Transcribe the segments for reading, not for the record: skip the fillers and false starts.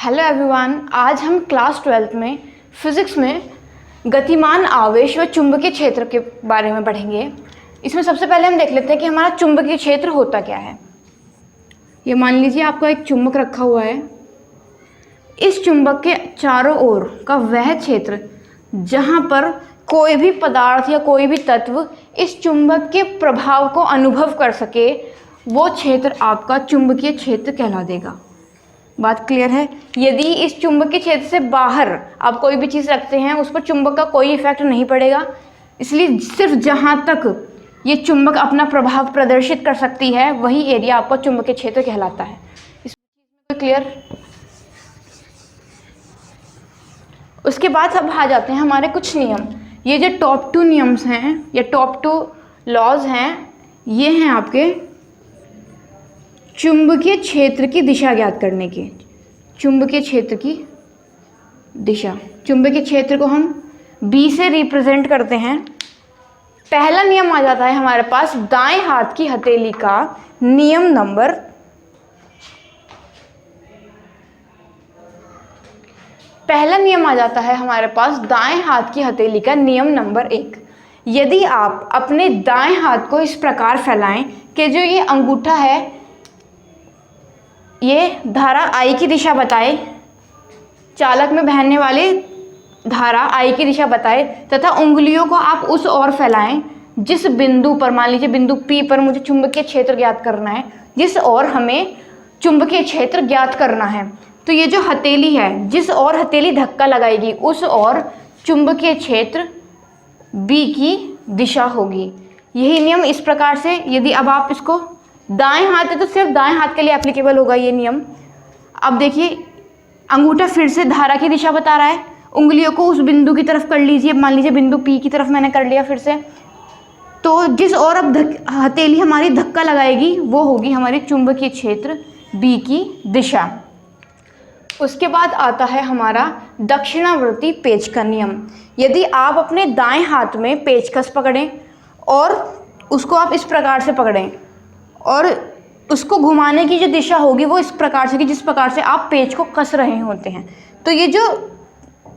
Hello everyone, आज हम class 12th में फिज़िक्स में गतिमान आवेश व चुंबकीय क्षेत्र के बारे में पढ़ेंगे। इसमें सबसे पहले हम देख लेते हैं कि हमारा चुंबकीय क्षेत्र होता क्या है। ये मान लीजिए आपका एक चुंबक रखा हुआ है। इस चुंबक के चारों ओर का वह क्षेत्र जहाँ पर कोई भी पदार्थ या कोई भी तत्व इस चुंबक के प्रभाव को अनुभव कर सके, वो क्षेत्र आपका चुंबकीय क्षेत्र कहला देगा। बात क्लियर है। यदि इस चुंबकीय क्षेत्र से बाहर आप कोई भी चीज़ रखते हैं, उस पर चुंबक का कोई इफेक्ट नहीं पड़ेगा। इसलिए सिर्फ जहाँ तक ये चुंबक अपना प्रभाव प्रदर्शित कर सकती है, वही एरिया आपका चुंबकीय क्षेत्र कहलाता है। इसमें क्लियर। उसके बाद अब आ जाते हैं हमारे कुछ नियम। ये जो टॉप 2 नियम्स हैं या टॉप 2 लॉज हैं, ये हैं आपके चुंबकीय क्षेत्र की दिशा ज्ञात करने के। चुंबकीय क्षेत्र की दिशा, चुंबकीय क्षेत्र को हम B से रिप्रेजेंट करते हैं। पहला नियम आ जाता है हमारे पास दाएं हाथ की हथेली का नियम नंबर पहला नियम आ जाता है हमारे पास दाएं हाथ की हथेली का नियम नंबर 1। यदि आप अपने दाएं हाथ को इस प्रकार फैलाएं कि जो ये अंगूठा है ये धारा I की दिशा बताए, चालक में बहने वाली धारा I की दिशा बताए, तथा उंगलियों को आप उस ओर फैलाएं जिस बिंदु पर, मान लीजिए बिंदु P पर मुझे चुंबकीय क्षेत्र ज्ञात करना है, जिस ओर हमें चुंबकीय क्षेत्र ज्ञात करना है। तो ये जो हथेली है, जिस ओर हथेली धक्का लगाएगी उस ओर चुंबकीय क्षेत्र B की दिशा होगी। यही नियम इस प्रकार से, यदि अब आप इसको दाएं हाथ है तो सिर्फ दाएं हाथ के लिए एप्लीकेबल होगा ये नियम। अब देखिए अंगूठा फिर से धारा की दिशा बता रहा है, उंगलियों को उस बिंदु की तरफ कर लीजिए। मान लीजिए बिंदु P की तरफ मैंने कर लिया फिर से, तो जिस ओर अब हथेली हमारी धक्का लगाएगी वो होगी हमारी चुंबकीय क्षेत्र B की दिशा। उसके बाद आता है हमारा दक्षिणावर्ती पेच का नियम। यदि आप अपने दाएं हाथ में पेचकस पकड़ें और उसको आप इस प्रकार से पकड़ें और उसको घुमाने की जो दिशा होगी वो इस प्रकार से कि जिस प्रकार से आप पेच को कस रहे होते हैं, तो ये जो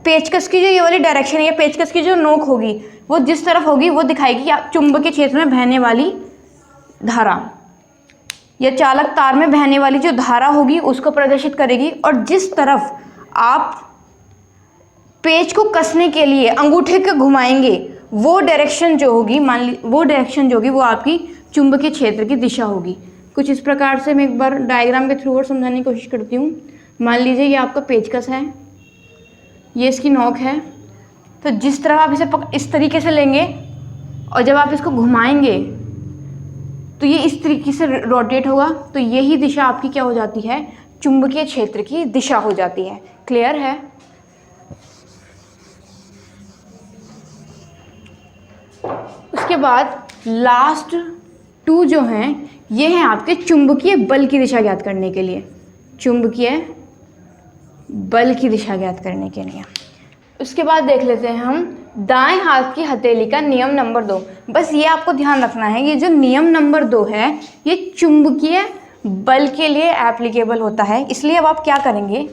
पेचकस की जो ये वाली डायरेक्शन है, पेचकस की जो नोक होगी वो जिस तरफ होगी वो दिखाएगी कि आप चुंबकीय क्षेत्र में बहने वाली धारा या चालक तार में बहने वाली जो धारा होगी उसको प्रदर्शित करेगी। और जिस तरफ आप पेच को कसने के लिए अंगूठे को घुमाएंगे वो डायरेक्शन जो होगी, वो डायरेक्शन जो होगी वो आपकी चुंबकीय क्षेत्र की दिशा होगी। कुछ इस प्रकार से मैं एक बार डायग्राम के थ्रू और समझाने की कोशिश करती हूँ। मान लीजिए ये आपका पेचकस है, ये इसकी नोक है, तो जिस तरह आप इसे इस तरीके से लेंगे और जब आप इसको घुमाएंगे तो ये इस तरीके से रोटेट होगा, तो यही दिशा आपकी क्या हो जाती है, चुंबकीय क्षेत्र की दिशा हो जाती है। क्लियर है। उसके बाद लास्ट 2 जो हैं ये हैं आपके चुंबकीय बल की दिशा ज्ञात करने के लिए। चुंबकीय बल की दिशा ज्ञात करने के लिए उसके बाद देख लेते हैं हम दाएं हाथ की हथेली का नियम नंबर 2। बस ये आपको ध्यान रखना है, ये जो नियम नंबर 2 है ये चुंबकीय बल के लिए एप्लीकेबल होता है। इसलिए अब आप क्या करेंगे,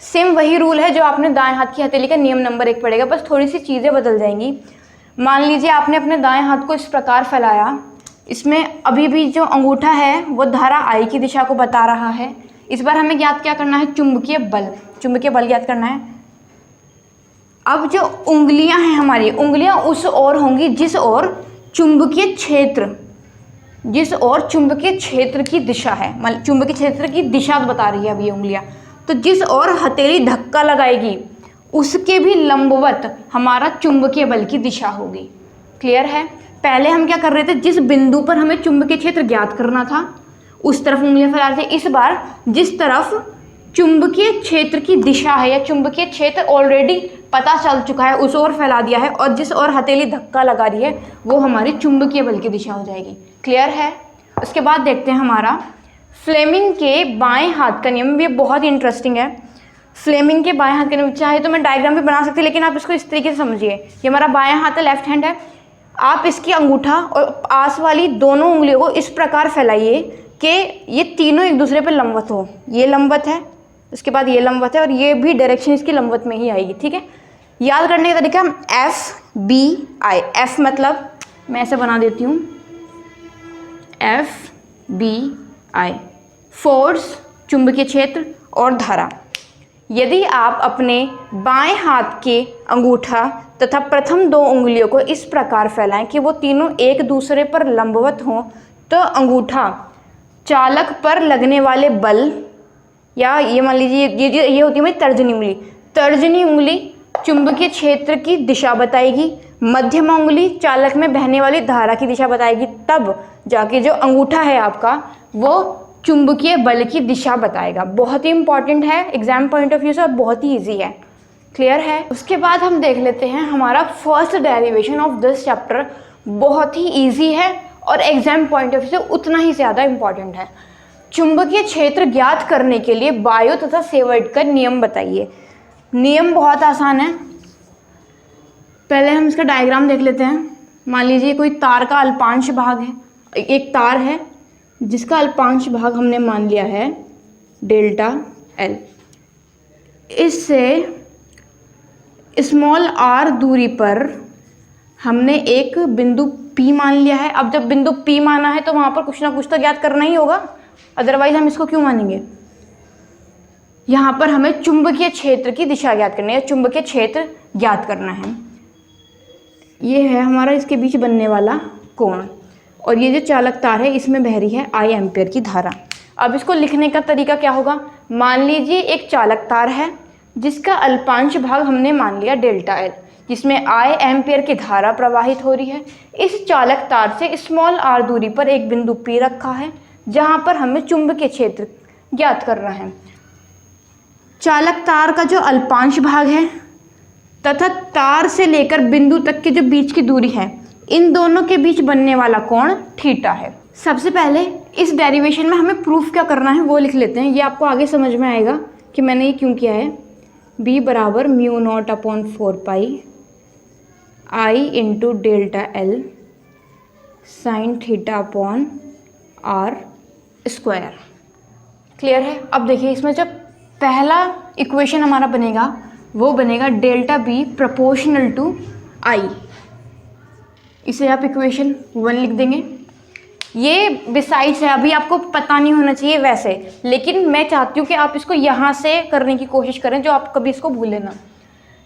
सेम वही रूल है जो आपने दाएं हाथ की हथेली का नियम नंबर 1 पढ़ेगा, बस थोड़ी सी चीज़ें बदल जाएंगी। मान लीजिए आपने अपने दाएं हाथ को इस प्रकार फैलाया, इसमें अभी भी जो अंगूठा है वो धारा I की दिशा को बता रहा है। इस बार हमें ज्ञात क्या करना है, चुंबकीय बल ज्ञात करना है। अब जो उंगलियां हैं हमारी, उंगलियां उस ओर होंगी जिस ओर चुंबकीय क्षेत्र की दिशा है, मतलब चुंबकीय क्षेत्र की दिशा बता रही है अब ये उंगलियां। तो जिस ओर हथेली धक्का लगाएगी उसके भी लंबवत हमारा चुंबकीय बल की दिशा होगी। क्लियर है। पहले हम क्या कर रहे थे, जिस बिंदु पर हमें चुंबकीय क्षेत्र ज्ञात करना था उस तरफ उंगलियां फैला रहे थे। इस बार जिस तरफ चुंबकीय क्षेत्र की दिशा है या चुंबकीय क्षेत्र ऑलरेडी पता चल चुका है उस ओर फैला दिया है, और जिस ओर हथेली धक्का लगा रही है वो हमारी चुंबकीय बल की दिशा हो जाएगी। क्लियर है। उसके बाद देखते हैं हमारा फ्लेमिंग के बाएं हाथ का नियम। ये बहुत ही इंटरेस्टिंग है। फ्लेमिंग के बाएं हाथ का नियम, चाहे तो मैं डायग्राम भी बना सकती, लेकिन आप इसको इस तरीके से समझिए। ये हमारा बायां हाथ है, लेफ्ट हैंड है। आप इसकी अंगूठा और आस वाली दोनों उंगलियों को इस प्रकार फैलाइए कि ये तीनों एक दूसरे पर लंबवत हो। ये लंबवत है, उसके बाद ये लंबवत है और ये भी डायरेक्शन इसकी लंबवत में ही आएगी, ठीक है। याद करने का तरीका हम FBI, F मतलब मैं ऐसे बना देती हूँ, FBI, फोर्स चुंबकीय क्षेत्र और धारा। यदि आप अपने बाएं हाथ के अंगूठा तथा प्रथम 2 उंगलियों को इस प्रकार फैलाएं कि वो तीनों एक दूसरे पर लंबवत हों, तो अंगूठा चालक पर लगने वाले बल, या ये मान लीजिए ये होती है मेरी तर्जनी उंगली, तर्जनी उंगली चुंबकीय क्षेत्र की दिशा बताएगी, मध्यमा उंगली चालक में बहने वाली धारा की दिशा बताएगी, तब जाके जो अंगूठा है आपका वो चुंबकीय बल की दिशा बताएगा। बहुत ही इंपॉर्टेंट है एग्जाम पॉइंट ऑफ व्यू से और बहुत ही ईजी है। क्लियर है। उसके बाद हम देख लेते हैं हमारा first derivation of this chapter. बहुत ही ईजी है और एग्जाम पॉइंट ऑफ व्यू से उतना ही ज़्यादा इंपॉर्टेंट है। चुंबकीय क्षेत्र ज्ञात करने के लिए बायो तथा सेवर्ट का नियम बताइए। नियम बहुत आसान है, पहले हम इसका डायग्राम देख लेते हैं। मान लीजिए कोई तार का अल्पांश भाग है, एक तार है जिसका अल्पांश भाग हमने मान लिया है डेल्टा एल। इससे स्मॉल आर दूरी पर हमने एक बिंदु P मान लिया है। अब जब बिंदु P माना है तो वहाँ पर कुछ ना कुछ तो ज्ञात करना ही होगा, अदरवाइज हम इसको क्यों मानेंगे। यहाँ पर हमें चुंबकीय क्षेत्र की दिशा ज्ञात करनी है, चुंबकीय क्षेत्र ज्ञात करना है। ये है हमारा इसके बीच बनने वाला कोण, और ये जो चालक तार है इसमें बह रही है I एम्पियर की धारा। अब इसको लिखने का तरीका क्या होगा। मान लीजिए एक चालक तार है जिसका अल्पांश भाग हमने मान लिया डेल्टा एल, जिसमें I एम्पियर की धारा प्रवाहित हो रही है। इस चालक तार से स्मॉल r दूरी पर एक बिंदु P रखा है जहां पर हमें चुंबकीय क्षेत्र ज्ञात करना है। चालक तार का जो अल्पांश भाग है तथा तार से लेकर बिंदु तक के जो बीच की दूरी है, इन दोनों के बीच बनने वाला कोण थीटा है। सबसे पहले इस डेरिवेशन में हमें प्रूफ क्या करना है वो लिख लेते हैं, ये आपको आगे समझ में आएगा कि मैंने ये क्यों किया है। B बराबर mu not upon 4 pi I into delta l sine theta upon are square. Clear है। अब देखिए इसमें जब पहला इक्वेशन हमारा बनेगा वो बनेगा delta B proportional to I। इसे आप इक्वेशन 1 लिख देंगे। ये बिसाइड्स है, अभी आपको पता नहीं होना चाहिए वैसे, लेकिन मैं चाहती हूँ कि आप इसको यहाँ से करने की कोशिश करें जो आप कभी इसको भूलें ना।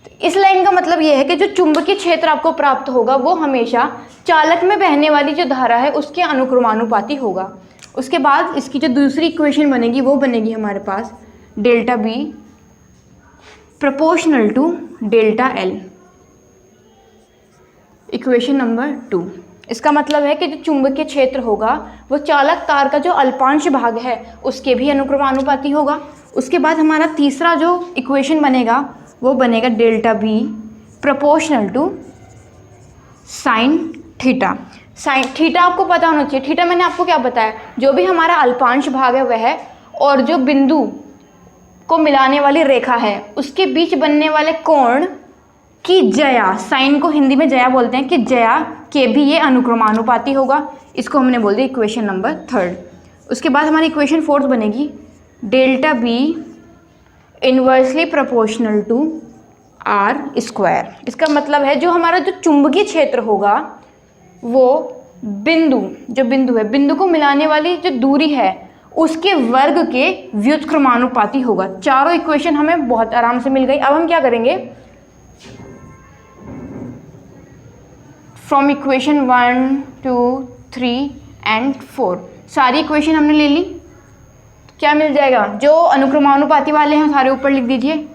तो इस लाइन का मतलब ये है कि जो चुंबकीय क्षेत्र आपको प्राप्त होगा वो हमेशा चालक में बहने वाली जो धारा है उसके अनुक्रमानुपाती होगा। उसके बाद इसकी जो दूसरी इक्वेशन बनेगी वो बनेगी हमारे पास delta B proportional to delta L, equation number 2। इसका मतलब है कि जो चुंबकीय क्षेत्र होगा वो चालक तार का जो अल्पांश भाग है उसके भी अनुक्रमानुपाती होगा। उसके बाद हमारा तीसरा जो इक्वेशन बनेगा वो बनेगा delta B proportional to sine theta. Sine theta आपको पता होना चाहिए। थीटा मैंने आपको क्या बताया, जो भी हमारा अल्पांश भाग है वह और जो बिंदु को मिलाने वाली रेखा है उसके बीच बनने वाले कोण की जया, साइन को हिंदी में जया बोलते हैं, कि जया के भी ये अनुक्रमानुपाती होगा। इसको हमने बोल दिया इक्वेशन नंबर 3। उसके बाद हमारी इक्वेशन 4 बनेगी delta B inversely proportional to r square. इसका मतलब है जो हमारा जो चुंबकीय क्षेत्र होगा वो बिंदु है, बिंदु को मिलाने वाली जो दूरी है उसके वर्ग के व्युत्क्रमानुपाती होगा। चारों इक्वेशन हमें बहुत आराम से मिल गई। अब हम क्या करेंगे, फ्रॉम इक्वेशन 1 2 3 एंड 4 सारी इक्वेशन हमने ले ली। क्या मिल जाएगा, जो अनुक्रमानुपाती वाले हैं सारे ऊपर लिख दीजिए।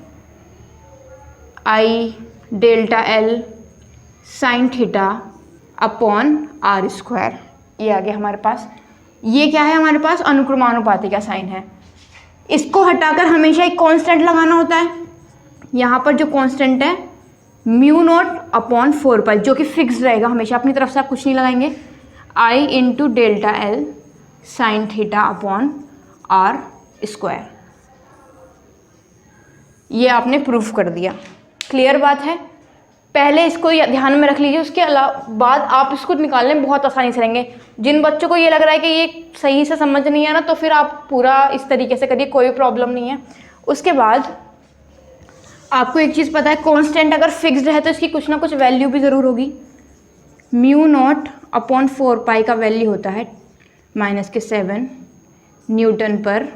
I delta l sine theta upon are square, ये आ गया हमारे पास। ये क्या है हमारे पास, अनुक्रमानुपाती का साइन है। इसको हटाकर हमेशा एक कांस्टेंट लगाना होता है। यहाँ पर जो कांस्टेंट है म्यू नॉट अपॉन 4 पाई, जो कि फिक्स रहेगा हमेशा, अपनी तरफ से आप कुछ नहीं लगाएंगे। I into delta l sine theta upon are square, ये आपने प्रूफ कर दिया। क्लियर बात है। पहले इसको ध्यान में रख लीजिए, उसके अलावा बाद आप इसको निकालने में बहुत आसानी से रहेंगे। जिन बच्चों को ये लग रहा है कि ये सही से समझ नहीं आ रहा तो फिर आप पूरा इस तरीके से करिए, कोई प्रॉब्लम नहीं है। उसके बाद आपको एक चीज़ पता है, कांस्टेंट अगर फिक्स्ड है तो इसकी कुछ ना कुछ वैल्यू भी ज़रूर होगी। म्यू नॉट अपॉन 4 पाई का वैल्यू होता है -7 न्यूटन पर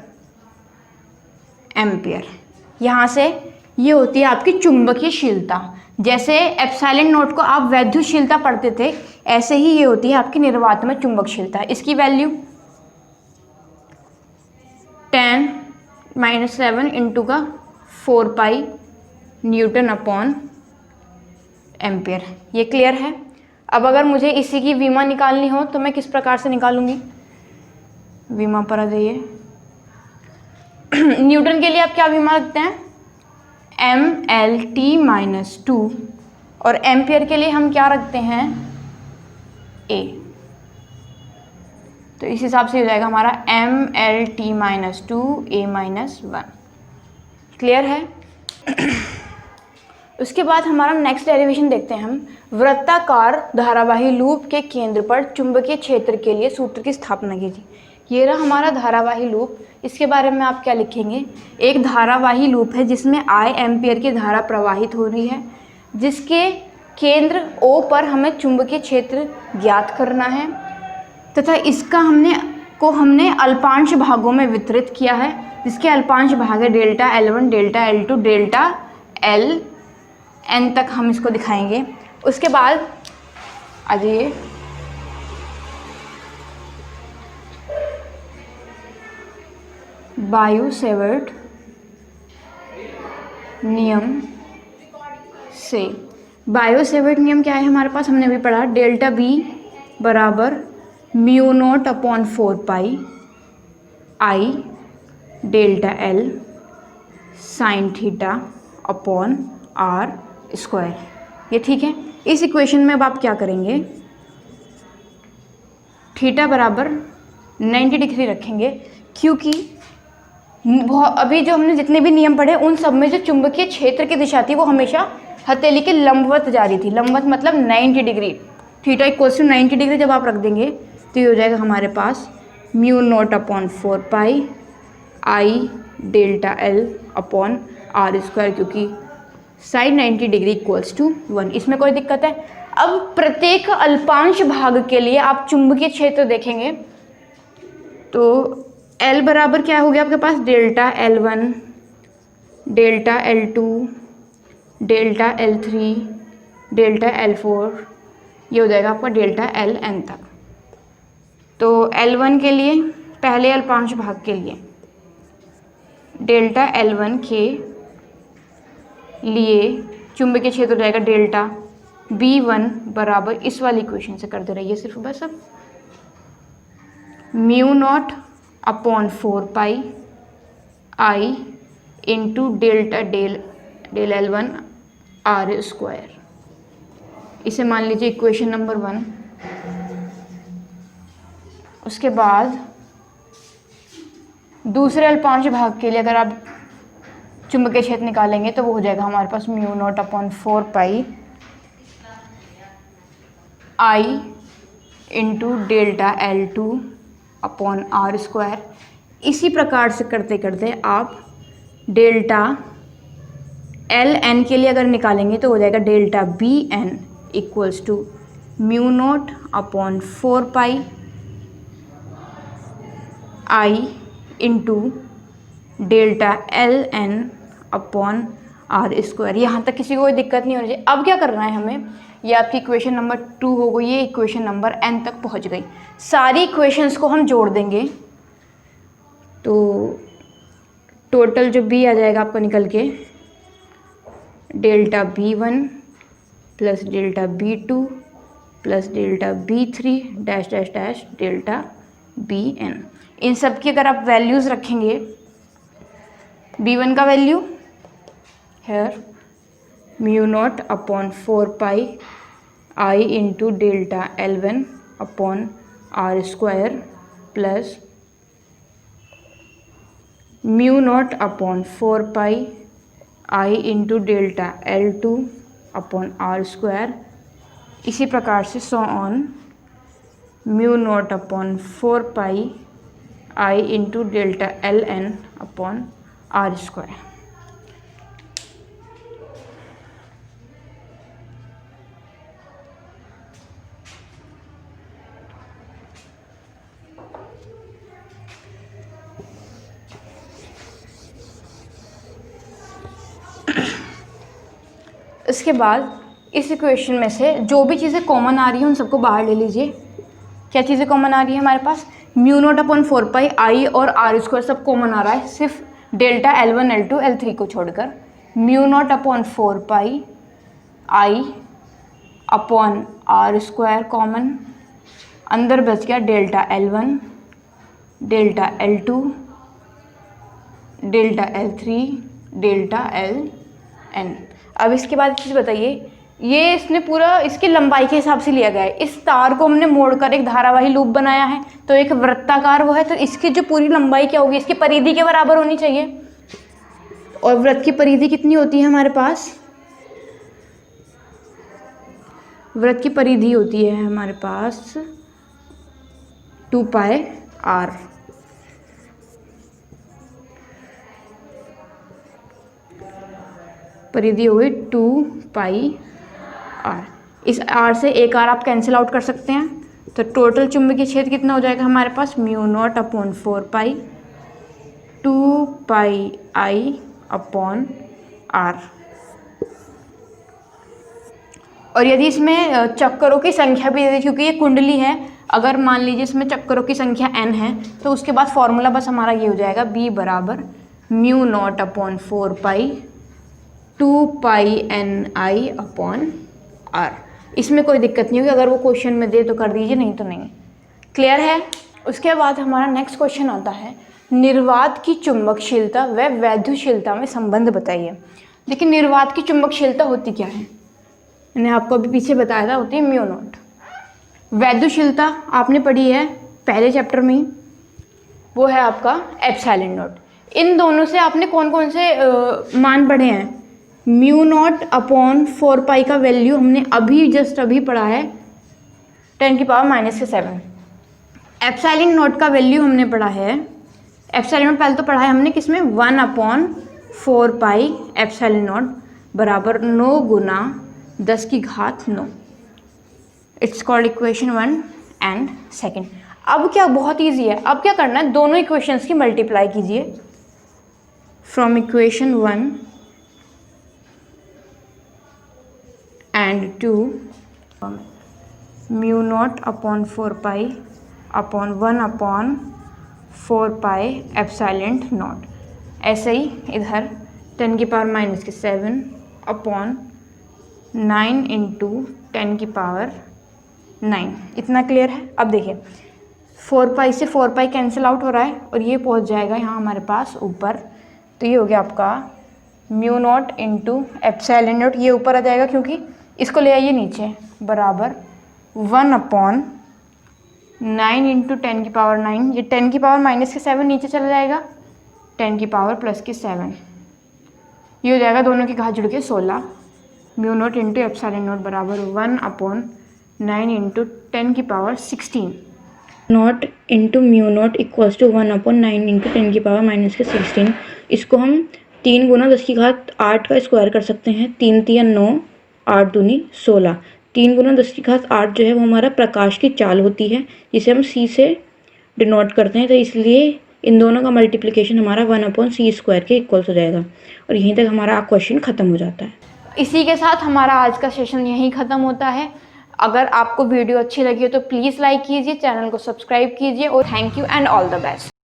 एम्पियर। यहाँ से ये होती है आपकी चुंबकीयशीलता। जैसे एप्सिलॉन नॉट को आप वैद्युतशीलता पढ़ते थे, ऐसे ही ये होती है आपकी निर्वात चुंबकशीलता। इसकी वैल्यू 10⁻7 इंटू का 4 पाई न्यूटन अपॉन एम्पियर। ये क्लियर है। अब अगर मुझे इसी की विमा निकालनी हो तो मैं किस प्रकार से निकालूंगी? विमा पर आ जाइए। न्यूटन के लिए आप क्या विमा रखते हैं? mLt-2 और एम्पियर के लिए हम क्या रखते हैं? A। तो इस हिसाब से हो जाएगा हमारा mLt-2 A-1। क्लियर है? उसके बाद हमारा नेक्स्ट डेरिवेशन देखते हैं हम। वृत्ताकार धारावाही लूप के केंद्र पर चुंबकीय क्षेत्र के लिए सूत्र की स्थापना कीजिए। ये रहा हमारा धारावाही लूप। इसके बारे में आप क्या लिखेंगे? एक धारावाही लूप है जिसमें I एम्पियर की धारा प्रवाहित हो रही है, जिसके केंद्र O पर हमें चुंबकीय क्षेत्र ज्ञात करना है तथा इसका हमने अल्पांश भागों में वितरित किया है, जिसके अल्पांश भाग है delta L1, delta L2, delta LN तक हम इसको दिखाएंगे। उसके बाद आ जाइए, बायो-सेवर्ट नियम से। बायो-सेवर्ट नियम क्या है हमारे पास? हमने अभी पढ़ा डेल्टा B बराबर mu not upon 4 pi I delta L sign theta upon R square. ये ठीक है। इस इक्वेशन में अब आप क्या करेंगे? थीटा बराबर 90 डिग्री रखेंगे, क्योंकि अभी जो हमने जितने भी नियम पढ़े उन सब में जो चुंबकीय क्षेत्र की दिशा थी वो हमेशा हथेली के लंबवत जा रही थी। लंबवत मतलब 90 degree. Theta equals to 90 degree जब आप रख देंगे तो ये हो जाएगा हमारे पास mu not upon 4 pi I delta L upon R square, क्योंकि साइन 90 डिग्री इक्वल्स टू 1। इसमें कोई दिक्कत है? अब प्रत्येक अल्पांश भाग के लिए आप चुंबकीय क्षेत्र देखेंगे तो L बराबर क्या हो गया आपके पास? Delta L1, delta L2, delta L3, delta L4, ये हो जाएगा आपका डेल्टा LN तक। तो L1 के लिए, पहले अल्पांश भाग के लिए डेल्टा L1 के लिए चुंबकीय क्षेत्र हो जाएगा डेल्टा B1 बराबर, इस वाली इक्वेशन से करते रहिए सिर्फ बस। अब mu not upon 4 pi I into delta del L1 R square. इसे मान लीजिए इक्वेशन नंबर 1। उसके बाद दूसरे अल्पांश भाग के लिए अगर आप चुंबकीय क्षेत्र निकालेंगे तो वो हो जाएगा हमारे पास mu not upon 4 pi I into delta L2 upon R square. इसी प्रकार से करते करते आप डेल्टा LN के लिए अगर निकालेंगे तो हो जाएगा delta BN equals to mu not upon 4 pi I into delta LN upon R square. यहाँ तक किसी को कोई दिक्कत नहीं होनी चाहिए। अब क्या करना है हमें? ये आपकी इक्वेशन नंबर 2 हो गई, ये इक्वेशन नंबर N तक पहुँच गई। सारी इक्वेशंस को हम जोड़ देंगे तो टोटल जो B आ जाएगा आपको निकल के delta B1 plus delta B2 plus delta B3 dash dash dash delta BN। इन सब की अगर आप वैल्यूज़ रखेंगे, B1 का value here mu not upon 4 pi I into delta L1 upon R square plus mu not upon 4 pi I into delta L2 upon R square. इसी प्रकार से so on mu not upon 4 pi I into delta LN upon are square. इसके बाद इस equation में से जो भी चीज़ें कॉमन आ रही हैं उन सबको बाहर ले लीजिए। क्या चीज़ें कॉमन आ रही है हमारे पास? Mu not upon 4 pi I और आर स्क्वायर सब कॉमन आ रहा है, सिर्फ डेल्टा L1 L2 L3 को छोड़कर। Mu not upon 4 pi I upon are square common, अंदर बच गया delta L1 delta L2 delta L3 delta Ln। अब इसके बाद चीज़ बताइए, ये इसने पूरा इसकी लंबाई के हिसाब से लिया गया है। इस तार को हमने मोड़कर एक धारावाही लूप बनाया है, तो एक वृत्ताकार वो है, तो इसकी जो पूरी लंबाई क्या होगी? इसकी परिधि के बराबर होनी चाहिए। और वृत्त की परिधि कितनी होती है हमारे पास? वृत्त की परिधि होती है हमारे पास 2 पाई r। परिधि हो गई 2 पाई r। इस r से एक r आप कैंसिल आउट कर सकते हैं, तो टोटल चुंबकीय क्षेत्र कितना हो जाएगा हमारे पास? Mu not upon 4 pi 2 pi i upon r। और यदि इसमें चक्करों की संख्या भी दे दी, क्योंकि ये कुंडली है, अगर मान लीजिए इसमें चक्करों की संख्या n है, तो उसके बाद फॉर्मूला बस हमारा ये हो जाएगा b बराबर mu not upon 4 pi 2 pi ni upon r। इसमें कोई दिक्कत नहीं होगी, अगर वो क्वेश्चन में दे तो कर दीजिए, नहीं तो नहीं। क्लियर है? उसके बाद हमारा नेक्स्ट क्वेश्चन आता है, निर्वात की चुंबकशीलता व वैद्युशीलता में संबंध बताइए। देखिए, निर्वात की चुंबकशीलता होती क्या है? मैंने आपको अभी पीछे बताया था, होती है म्यू नॉट। वैद्युशीलता आपने पढ़ी है पहले चैप्टर में ही, वो है आपका एप्सिलॉन नॉट। इन दोनों से आपने कौन कौन से मान पढ़े हैं? म्यू नॉट अपॉन 4 पाई का वैल्यू हमने अभी पढ़ा है 10⁻⁻⁷। एप्सिलॉन नॉट का वैल्यू हमने पढ़ा है, एप्सिलॉन नॉट पहले तो पढ़ा है हमने किसमें? 1/4 पाई एप्सिलॉन नॉट बराबर 9 गुना 10⁹। It's called equation 1 and 2। अब क्या, बहुत ईजी है, अब क्या करना है? दोनों इक्वेशंस की मल्टीप्लाई कीजिए। From equation 1 and 2 mu naught upon 4 pi upon 1/4 pi epsilon not. ऐसे ही इधर 10⁻⁻⁷ अपॉन 9 × 10⁻⁹। इतना क्लियर है? अब देखिए, 4 पाई से 4 पाई कैंसिल आउट हो रहा है और ये पहुंच जाएगा यहाँ हमारे पास ऊपर, तो ये हो गया आपका mu naught into epsilon not, ये ऊपर आ जाएगा क्योंकि इसको ले आइए नीचे, बराबर 1/9 × 10⁻⁹। ये 10⁻⁻⁷ नीचे चला जाएगा, 10⁻+7, ये हो जाएगा दोनों की घात जुड़ के 16। Mu naught into epsilon naught बराबर 1/9 × 10⁻16। Naught into mu naught equals to 1/9 × 10⁻⁻16। इसको हम 3 गुना 10⁸ का स्क्वायर कर सकते हैं। 3 × 3 = 9, 8 दूनी 16। 3 गुना 10⁸ जो है वो हमारा प्रकाश की चाल होती है, जिसे हम c से डिनोट करते हैं, तो इसलिए इन दोनों का मल्टीप्लिकेशन हमारा 1/c² के इक्वल्स हो जाएगा। और यहीं तक हमारा क्वेश्चन ख़त्म हो जाता है। इसी के साथ हमारा आज का सेशन यहीं ख़त्म होता है। अगर आपको वीडियो अच्छी लगी हो तो प्लीज़ लाइक कीजिए, चैनल को सब्सक्राइब कीजिए, और thank you and all the best.